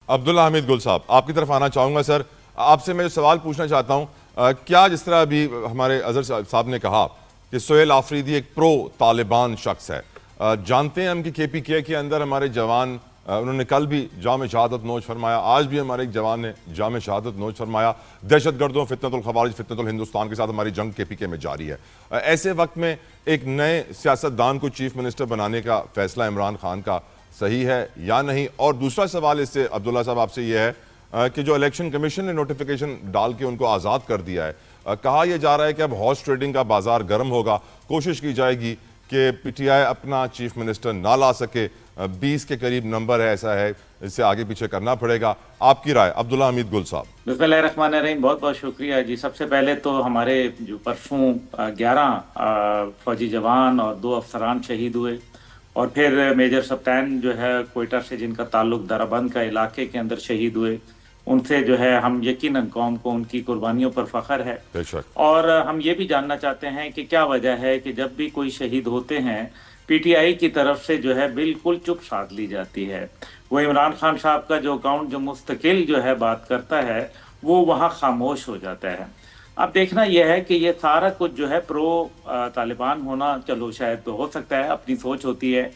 عبداللہ حمید گل صاحب آپ کی طرف آنا چاہوں گا سر. آپ سے میں جو سوال پوچھنا چاہتا ہوں, کیا جس طرح ابھی ہمارے اظہر صاحب نے کہا کہ سہیل آفریدی ایک پرو طالبان شخص ہے, جانتے ہیں ہم کہ KPK کے اندر ہمارے جوان, انہوں نے کل بھی جام شہادت نوش فرمایا, آج بھی ہمارے ایک جوان نے جام شہادت نوش فرمایا. دہشت گردوں فتنۃ الخوارج فتنۃ الہندوستان کے ساتھ ہماری جنگ KPK میں جاری ہے. ایسے وقت میں ایک نئے سیاستدان کو چیف منسٹر بنانے کا فیصلہ عمران خان کا صحیح ہے یا نہیں؟ اور دوسرا سوال اس سے عبداللہ صاحب آپ سے یہ ہے کہ جو الیکشن کمیشن نے نوٹیفیکیشن ڈال کے ان کو آزاد کر دیا ہے, کہا یہ جا رہا ہے کہ اب ہارس ٹریڈنگ کا بازار گرم ہوگا, کوشش کی جائے گی کہ PTI اپنا چیف منسٹر نہ لا سکے, 20 کے قریب نمبر ہے, ایسا ہے, اس سے آگے پیچھے کرنا پڑے گا. آپ کی رائے عبداللہ حمید گل صاحب. بسم اللہ الرحمن الرحیم. بہت بہت شکریہ جی. سب سے پہلے تو ہمارے جو پرسوں 11 فوجی جوان اور 2 افسران شہید ہوئے, اور پھر میجر سپتین جو ہے کوئٹہ سے جن کا تعلق درابند کا علاقے کے اندر شہید ہوئے, ان سے جو ہے ہم یقیناً قوم کو ان کی قربانیوں پر فخر ہے. بے شک. اور ہم یہ بھی جاننا چاہتے ہیں کہ کیا وجہ ہے کہ جب بھی کوئی شہید ہوتے ہیں PTI کی طرف سے جو ہے بالکل چپ سادھ لی جاتی ہے. وہ عمران خان صاحب کا جو اکاؤنٹ جو مستقل جو ہے بات کرتا ہے وہ وہاں خاموش ہو جاتا ہے. اب دیکھنا یہ ہے کہ یہ سارا کچھ جو ہے پرو طالبان ہونا, چلو شاید ہو سکتا ہے, اپنی سوچ ہوتی ہے,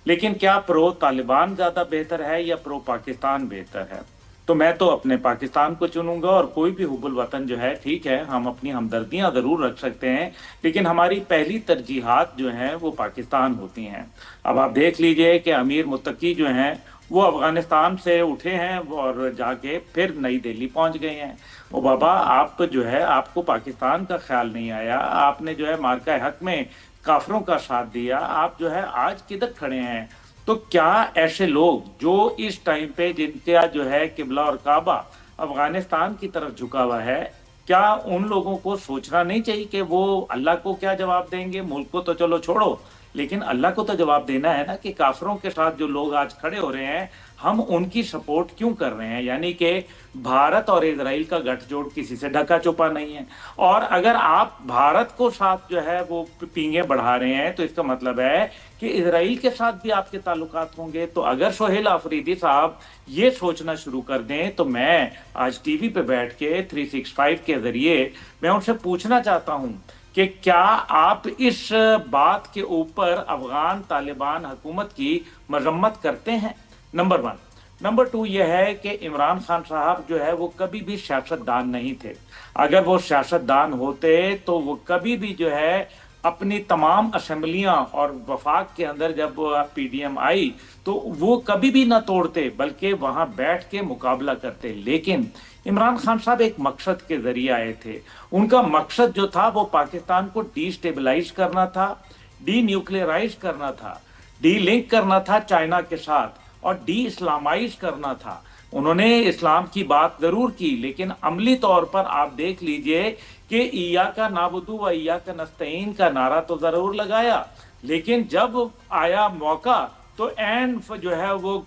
لیکن کیا پرو طالبان زیادہ بہتر ہے یا پرو پاکستان بہتر ہے؟ تو میں تو اپنے پاکستان کو چنوں گا. اور کوئی بھی حب الوطن جو ہے, ٹھیک ہے ہم اپنی ہمدردیاں ضرور رکھ سکتے ہیں, لیکن ہماری پہلی ترجیحات جو ہیں وہ پاکستان ہوتی ہیں. اب آپ دیکھ لیجئے کہ امیر متقی جو ہیں وہ افغانستان سے اٹھے ہیں اور جا کے پھر نئی دہلی پہنچ گئے ہیں. وہ بابا آپ جو ہے, آپ کو پاکستان کا خیال نہیں آیا, آپ نے جو ہے مارکہ حق میں کافروں کا ساتھ دیا, آپ جو ہے آج کدھر کھڑے ہیں؟ تو کیا ایسے لوگ جو اس ٹائم پہ جن کا جو ہے قبلہ اور کعبہ افغانستان کی طرف جھکا ہوا ہے, کیا ان لوگوں کو سوچنا نہیں چاہیے کہ وہ اللہ کو کیا جواب دیں گے؟ ملک کو تو چلو چھوڑو, لیکن اللہ کو تو جواب دینا ہے نا کہ کافروں کے ساتھ جو لوگ آج کھڑے ہو رہے ہیں ہم ان کی سپورٹ کیوں کر رہے ہیں؟ یعنی کہ بھارت اور اسرائیل کا گٹھ جوڑ کسی سے ڈھکا چھپا نہیں ہے. اور اگر آپ بھارت کو ساتھ جو ہے وہ پینگیں بڑھا رہے ہیں تو اس کا مطلب ہے کہ اسرائیل کے ساتھ بھی آپ کے تعلقات ہوں گے. تو اگر سہیل آفریدی صاحب یہ سوچنا شروع کر دیں تو میں آج ٹی وی پہ بیٹھ کے 365 کے ذریعے میں ان سے پوچھنا چاہتا ہوں کہ کیا آپ اس بات کے اوپر افغان طالبان حکومت کی مذمت کرتے ہیں؟ نمبر 1. نمبر 2 یہ ہے کہ عمران خان صاحب جو ہے وہ کبھی بھی سیاستدان نہیں تھے. اگر وہ سیاستدان ہوتے تو وہ کبھی بھی جو ہے اپنی تمام اسمبلیاں اور وفاق کے اندر جب PDM آئی تو وہ کبھی بھی نہ توڑتے بلکہ وہاں بیٹھ کے مقابلہ کرتے. لیکن عمران خان صاحب ایک مقصد کے ذریعے آئے تھے. ان کا مقصد جو تھا وہ پاکستان کو ڈی سٹیبلائز کرنا تھا, ڈی نیوکلیئرائز کرنا تھا, ڈی لنک کرنا تھا چائنا کے ساتھ, اور ڈی اسلامائز کرنا تھا. انہوں نے اسلام کی بات ضرور کی, لیکن عملی طور پر آپ دیکھ لیجئے کہ ایاک نعبدو و ایاک نستعین کا نعرہ تو ضرور لگایا, لیکن جب آیا موقع تو این جو ہے وہ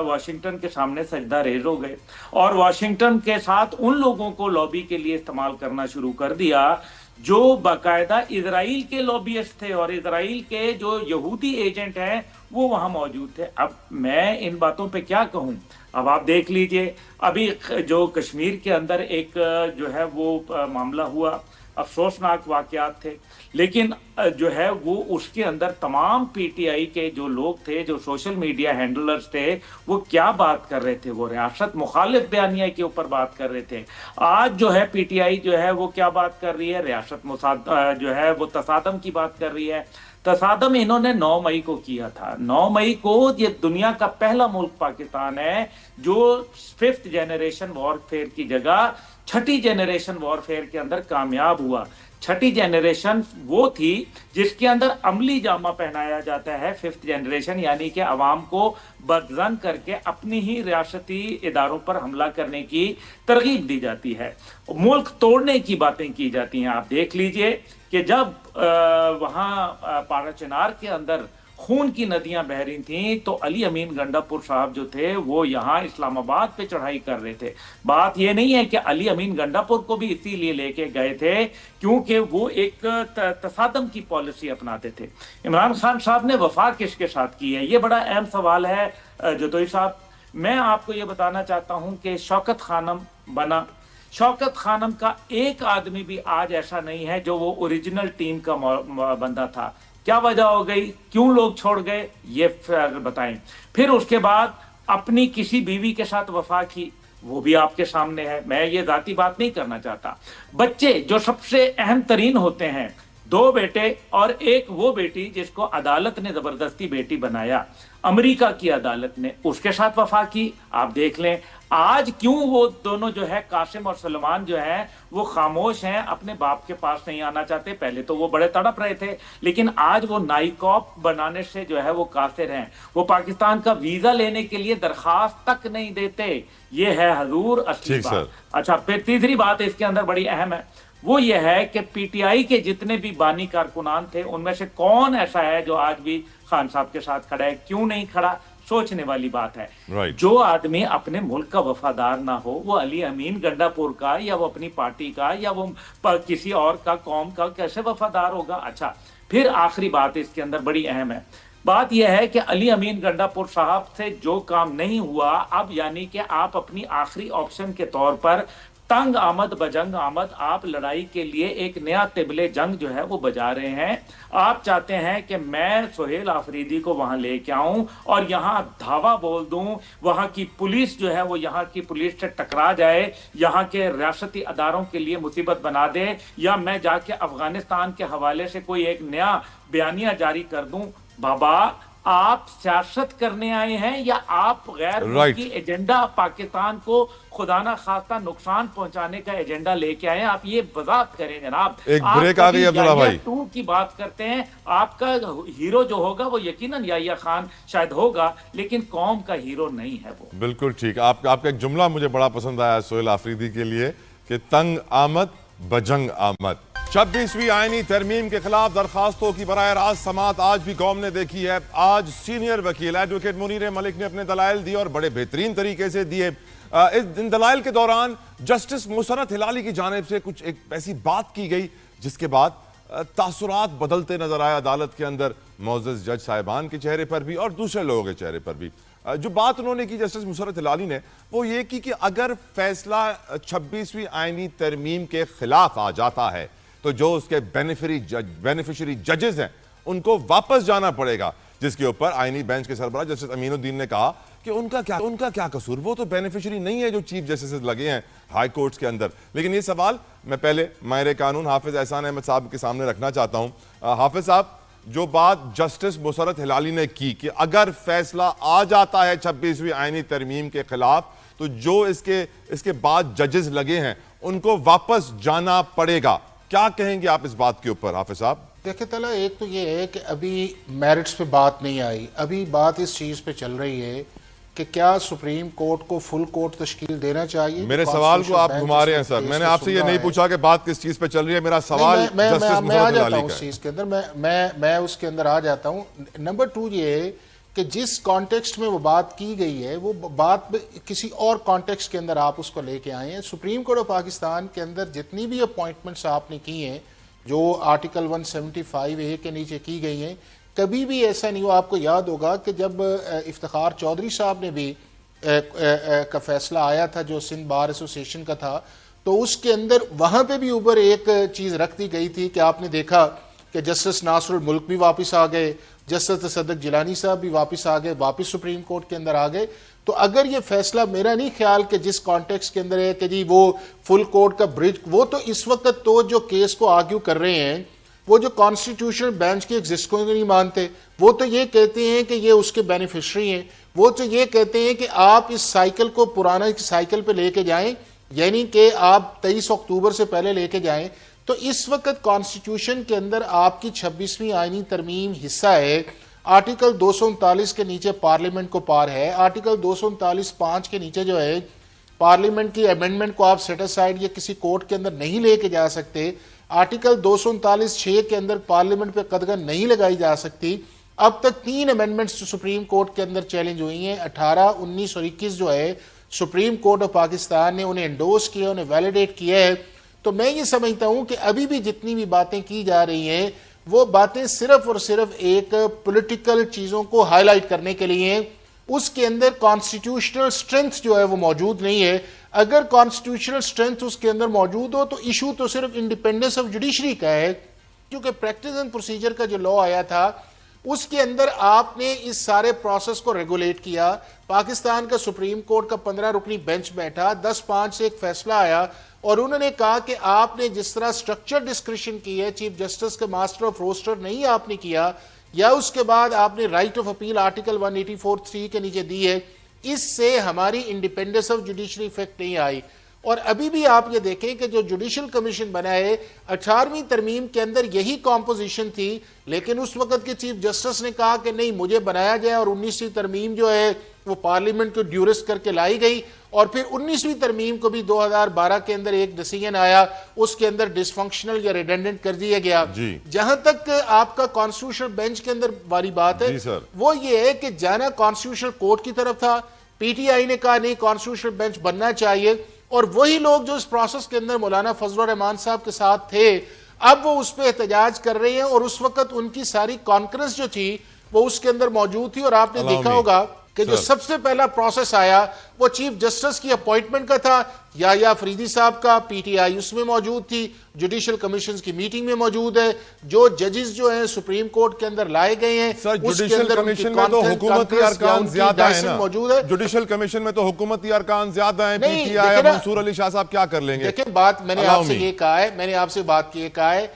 واشنگٹن کے سامنے سجدہ ریز ہو گئے, اور واشنگٹن کے ساتھ ان لوگوں کو لابی کے لیے استعمال کرنا شروع کر دیا جو باقاعدہ اسرائیل کے لابیسٹ تھے, اور اسرائیل کے جو یہودی ایجنٹ ہیں وہ وہاں موجود تھے. اب میں ان باتوں پہ کیا کہوں؟ اب آپ دیکھ لیجئے ابھی جو کشمیر کے اندر ایک جو ہے وہ معاملہ ہوا, افسوسناک واقعات تھے, لیکن جو ہے وہ اس کے اندر تمام PTI کے جو لوگ تھے, جو سوشل میڈیا ہینڈلرز تھے, وہ کیا بات کر رہے تھے؟ وہ ریاست مخالف بیانیہ کے اوپر بات کر رہے تھے. آج جو ہے PTI جو ہے وہ کیا بات کر رہی ہے؟ ریاست جو ہے وہ تصادم کی بات کر رہی ہے. تصادم انہوں نے 9 مئی کو کیا تھا. 9 مئی کو یہ دنیا کا پہلا ملک پاکستان ہے جو 5th جنریشن وارفیئر کی جگہ 6ٹھی جنریشن وارفیئر کے اندر کامیاب ہوا. 6ٹھی جنریشن وہ تھی جس کے اندر عملی جامہ پہنایا جاتا ہے. 5th جنریشن یعنی کہ عوام کو بدظن کر کے اپنی ہی ریاستی اداروں پر حملہ کرنے کی ترغیب دی جاتی ہے, ملک توڑنے کی باتیں کی جاتی ہیں. آپ دیکھ لیجئے کہ جب وہاں پارا چنار کے اندر خون کی ندیاں بہہ رہی تھیں تو علی امین گنڈا پور صاحب جو تھے وہ یہاں اسلام آباد پہ چڑھائی کر رہے تھے. بات یہ نہیں ہے کہ علی امین گنڈا پور کو بھی اسی لیے لے کے گئے تھے کیونکہ وہ ایک تصادم کی پالیسی اپناتے تھے. عمران خان صاحب نے وفا کس کے ساتھ کی ہے؟ یہ بڑا اہم سوال ہے جدوئی صاحب. میں آپ کو یہ بتانا چاہتا ہوں کہ شوکت خانم بنا، شوکت خانم کا ایک آدمی بھی آج ایسا نہیں ہے جو وہ اوریجنل ٹیم کا بندہ تھا. کیا وجہ ہو گئی، کیوں لوگ چھوڑ گئے، یہ بتائیں. پھر اس کے بعد اپنی کسی بیوی کے ساتھ وفا کی، وہ بھی آپ کے سامنے ہے. میں یہ ذاتی بات نہیں کرنا چاہتا. بچے جو سب سے اہم ترین ہوتے ہیں، 2 بیٹے اور ایک وہ بیٹی جس کو عدالت نے زبردستی بیٹی بنایا، امریکہ کی عدالت نے، اس کے ساتھ وفا کی. آپ دیکھ لیں آج کیوں وہ دونوں جو ہے قاسم اور سلمان جو ہے وہ خاموش ہیں، اپنے باپ کے پاس نہیں آنا چاہتے. پہلے تو وہ بڑے تڑپ رہے تھے، لیکن آج وہ نائی کاپ بنانے سے جو ہے وہ قاصر ہیں. وہ پاکستان کا ویزا لینے کے لیے درخواست تک نہیں دیتے. یہ ہے حضور اصلی بات. اچھا، پھر تیسری بات اس کے اندر بڑی اہم ہے، وہ یہ ہے کہ پی ٹی آئی کے جتنے بھی بانی کارکنان تھے ان میں سے کون ایسا ہے جو آج بھی خان صاحب کے ساتھ کھڑا ہے؟ کیوں نہیں کھڑا؟ سوچنے والی بات ہے. جو آدمی اپنے ملک کا وفادار نہ ہو، وہ علی امین گنڈا پور کا یا وہ اپنی پارٹی کا یا وہ کسی اور کا قوم کا کیسے وفادار ہوگا؟ اچھا، پھر آخری بات اس کے اندر بڑی اہم ہے. بات یہ ہے کہ علی امین گنڈا پور صاحب سے جو کام نہیں ہوا، اب یعنی کہ آپ اپنی آخری آپشن کے طور پر تنگ آمد بجنگ آمد، آپ لڑائی کے لیے ایک نیا طبل جنگ جو ہے وہ بجا رہے ہیں. آپ چاہتے ہیں کہ میں سہیل آفریدی کو وہاں لے کے آؤں اور یہاں دھاوا بول دوں، وہاں کی پولیس جو ہے وہ یہاں کی پولیس سے ٹکرا جائے، یہاں کے ریاستی اداروں کے لیے مصیبت بنا دے، یا میں جا کے افغانستان کے حوالے سے کوئی ایک نیا بیانیہ جاری کر دوں. بابا، آپ سیاست کرنے آئے ہیں یا آپ غیر ملکی ایجنڈا پاکستان کو خدا نہ خواستہ نقصان پہنچانے کا ایجنڈا لے کے آئے ہیں؟ آپ یہ وضاحت کریں جناب. ایک بریک آ گئی عبداللہ بھائی. تو کی بات کرتے ہیں، آپ کا ہیرو جو ہوگا وہ یقیناً یحییٰ خان شاید ہوگا، لیکن قوم کا ہیرو نہیں ہے وہ. بالکل ٹھیک. آپ کا ایک جملہ مجھے بڑا پسند آیا سہیل آفریدی کے لیے کہ تنگ آمد بجنگ آمد. 26ویں آئینی ترمیم کے خلاف درخواستوں کی براہ راست سماعت آج بھی قوم نے دیکھی ہے. آج سینئر وکیل ایڈوکیٹ منیر ملک نے اپنے دلائل دیے اور بڑے بہترین طریقے سے دیے. ان دلائل کے دوران جسٹس مسرت ہلالی کی جانب سے کچھ ایک ایسی بات کی گئی جس کے بعد تاثرات بدلتے نظر آئے عدالت کے اندر، معزز جج صاحبان کے چہرے پر بھی اور دوسرے لوگوں کے چہرے پر بھی. جو بات انہوں نے کی جسٹس مسرت ہلالی نے، وہ یہ کی کہ اگر فیصلہ 26ویں آئینی ترمیم کے خلاف آ جاتا ہے تو جو اس کے بینیفیشری ججز ہیں ان کو واپس جانا پڑے گا، جس کے اوپر آئینی بینچ کے سربراہ جسٹس امین الدین نے کہا کہ ان کا کیا قصور، وہ تو بینیفیشری نہیں ہے جو چیف جسٹس لگے ہیں ہائی کورٹس کے اندر. لیکن یہ سوال میں پہلے ماہر قانون حافظ احسان احمد صاحب کے سامنے رکھنا چاہتا ہوں. حافظ صاحب، جو بات جسٹس مسرت ہلالی نے کی کہ اگر فیصلہ آ جاتا ہے 26ویں آئینی ترمیم کے خلاف تو جو اس کے بعد ججز لگے ہیں ان کو واپس جانا پڑے گا، کیا کہیں گے آپ اس بات کے اوپر حافظ صاحب؟ دیکھیں طلع، ایک تو یہ ہے کہ ابھی میرٹس پہ بات نہیں آئی، ابھی بات اس چیز پہ چل رہی ہے کہ کیا سپریم کورٹ کو فل کورٹ تشکیل دینا چاہیے. میرے سوال کو آپ گھما رہے ہیں سر. میں نے آپ سے یہ نہیں پوچھا کہ بات کس چیز پہ چل رہی ہے. میرا سوال جسٹس مسرت ہلالی کا ہے. اس چیز کے اندر میں اس کے اندر آ جاتا ہوں. نمبر 2 یہ ہے کہ جس کانٹیکسٹ میں وہ بات کی گئی ہے وہ بات کسی اور کانٹیکسٹ کے اندر آپ اس کو لے کے آئے ہیں. سپریم کورٹ آف پاکستان کے اندر جتنی بھی اپوائنٹمنٹس آپ نے کی ہیں جو آرٹیکل 175A کے نیچے کی گئی ہیں، کبھی بھی ایسا نہیں ہوا. آپ کو یاد ہوگا کہ جب افتخار چودھری صاحب نے بھی کا فیصلہ آیا تھا جو سندھ بار ایسوسیشن کا تھا، تو اس کے اندر وہاں پہ بھی اوپر ایک چیز رکھ دی گئی تھی کہ آپ نے دیکھا کہ جسٹس ناصر الملک بھی واپس آ گئے، جسٹس تصدق جیلانی صاحب بھی واپس آ گئے، واپس سپریم کورٹ کے اندر آ گئے. تو اگر یہ فیصلہ، میرا نہیں خیال کہ جس کانٹیکس کے اندر ہے کہ جی وہ فل کورٹ کا برج، وہ تو اس وقت تو جو کیس کو آرگیو کر رہے ہیں وہ جو کانسٹیٹیوشنل بینچ کے ایگزسٹ کو نہیں مانتے، وہ تو یہ کہتے ہیں کہ یہ اس کے بینیفیشری ہیں، وہ تو یہ کہتے ہیں کہ آپ اس سائیکل کو پرانا سائیکل پہ لے کے جائیں، یعنی کہ آپ 23 اکتوبر سے پہلے لے کے جائیں. تو اس وقت کانسٹیٹیوشن کے اندر آپ کی 26ویں آئینی ترمیم حصہ ہے. آرٹیکل 239 کے نیچے پارلیمنٹ کو پار ہے. آرٹیکل 239(5) کے نیچے جو ہے پارلیمنٹ کی امینڈمنٹ کو آپ سیٹ اسائیڈ یا کسی کورٹ کے اندر نہیں لے کے جا سکتے. آرٹیکل 239(6) کے اندر پارلیمنٹ پہ قدغن نہیں لگائی جا سکتی. اب تک 3 امینڈمنٹس سپریم کورٹ کے اندر چیلنج ہوئی ہیں. 18, 19 اور 21 جو ہے سپریم کورٹ آف پاکستان نے انہیں انڈورس کیا، انہیں ویلیڈیٹ کیا ہے. تو میں یہ سمجھتا ہوں کہ ابھی بھی جتنی بھی باتیں کی جا رہی ہیں وہ باتیں صرف اور صرف ایک پولیٹیکل چیزوں کو ہائی لائٹ کرنے کے لیے ہیں. اس کے اندر کانسٹیٹیوشنل سٹرینتھ جو ہے وہ موجود نہیں ہے. اگر کانسٹیٹیوشنل سٹرینتھ اس کے اندر موجود ہو تو ایشو تو صرف انڈیپینڈنس آف جوڈیشری کا ہے, کیونکہ پریکٹس اینڈ پروسیجر کا جو لا آیا تھا اس کے اندر آپ نے اس سارے پروسیس کو ریگولیٹ کیا. پاکستان کا سپریم کورٹ کا 15 رکنی بینچ بیٹھا, 10-5 سے ایک فیصلہ آیا اور انہوں نے کہا کہ آپ نے جس طرح سٹرکچر ڈسکریشن کی ہے, چیف جسٹس کے ماسٹر آف روسٹر نہیں آپ نے کیا, یا اس کے بعد آپ نے رائٹ آف اپیل آرٹیکل 184(3) کے نیچے دی ہے, اس سے ہماری انڈیپینڈنس آف جوڈیشری افیکٹ نہیں آئی. اور ابھی بھی آپ یہ دیکھیں کہ جو جوڈیشل کمیشن بنا ہے 18ویں ترمیم کے اندر یہی کمپوزیشن تھی, لیکن اس وقت کے چیف جسٹس نے کہا کہ نہیں مجھے بنایا جائے, اور 19ویں ترمیم جو ہے وہ پارلیمنٹ کو ڈیورس کر کے لائی گئی, اور پھر 19ویں ترمیم کو بھی 2012 کے اندر ایک ڈیسیژن آیا, اس کے اندر ڈس فنکشنل یا ریڈنڈنٹ کر دیا گیا. جہاں تک آپ کا کانسٹیٹیوشنل بینچ کے اندر والی بات ہے وہ یہ ہے کہ جانا کانسٹیٹیوشنل کورٹ کی طرف تھا, پی ٹی آئی نے کہا نہیں کانسٹیٹیوشنل بینچ بننا چاہیے, اور وہی لوگ جو اس پروسیس کے اندر مولانا فضل الرحمان صاحب کے ساتھ تھے اب وہ اس پہ احتجاج کر رہے ہیں, اور اس وقت ان کی ساری کانکرنس جو تھی وہ اس کے اندر موجود تھی. اور آپ نے دیکھا ہوگا کہ جو سب سے پہلا پروسیس آیا وہ چیف جسٹس کی اپوائنٹمنٹ کا تھا, یا افریدی صاحب کا, پی ٹی آئی اس میں موجود تھی, جوڈیشل کمیشنز کی میٹنگ میں موجود ہے, جو ججز جو ہیں سپریم کورٹ کے اندر لائے گئے ہیں سر جوڈیشل کمیشن میں تو حکومتی ارکان زیادہ ہیں نا, جوڈیشل کمیشن میں تو حکومتی ارکان زیادہ ہیں, پی ٹی آئی منصور علی شاہ صاحب کیا کر لیں گے؟ دیکھیں بات میں نے آپ سے یہ کہا ہے, میں نے آپ سے بات یہ کہا ہے,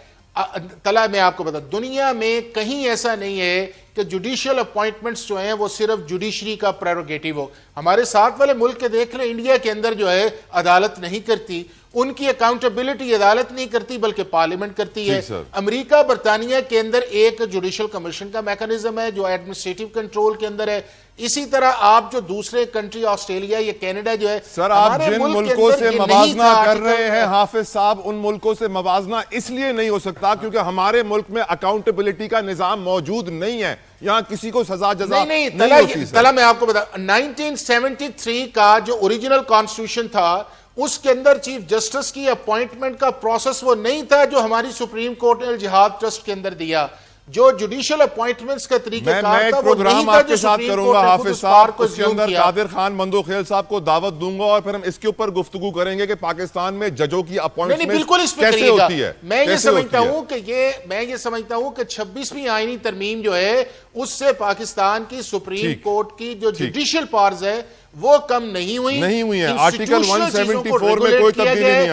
طلع میں آپ کو بتا دنیا میں کہیں ایسا نہیں ہے کہ جوڈیشل اپوائنٹمنٹس جو ہیں وہ صرف جوڈیشری کا پریروگیٹو ہو. ہمارے ساتھ والے ملک کے دیکھ لیں, انڈیا کے اندر جو ہے عدالت نہیں کرتی, ان کی اکاؤنٹیبلٹی عدالت نہیں کرتی بلکہ پارلیمنٹ کرتی ہے. امریکہ برطانیہ کے اندر ایک جوڈیشل کمیشن کا میکانزم ہے جو ایڈمنسٹریٹو کنٹرول کے اندر ہے. اسی طرح آپ جو دوسرے کنٹری آسٹریلیا یا کینیڈا جو ہے, سر آپ جن ملکوں سے موازنہ کر رہے ہیں حافظ صاحب, ان ملکوں سے موازنہ اس لیے نہیں ہو سکتا کیونکہ ہمارے ملک میں اکاؤنٹیبلٹی کا نظام موجود نہیں ہے, یہاں کسی کو سزا جزا نہیں ہوتی. طلع میں آپ کو بتا 1973 کا جو اوریجنل کانسٹیٹیوشن تھا اس کے اندر چیف جسٹس کی اپوائنٹمنٹ کا پروسیس وہ نہیں تھا جو ہماری سپریم کورٹ نے الجہاد ٹرسٹ کے اندر دیا. جو جوڈیشل اپوائنٹمنٹس کا طریقہ کار تھا وہ نہیں تھا جو سپریم کورٹ نے حافظ صاحب اس کے اندر قادر خان مندوخیل صاحب کو دعوت دوں گا, اور پھر ہم اس کے اوپر گفتگو کریں گے کہ پاکستان میں ججوں کی اپوائنٹمنٹ کیسے ہوتی ہے. میں یہ سمجھتا ہوں کہ 26ویں آئینی ترمیم جو ہے اس سے پاکستان کی سپریم کورٹ کی جو جوڈیشل پاورز ہے وہ کم نہیں ہوئی ہیں. آرٹیکل 174 میں کوئی تبدیلی نہیں آئی.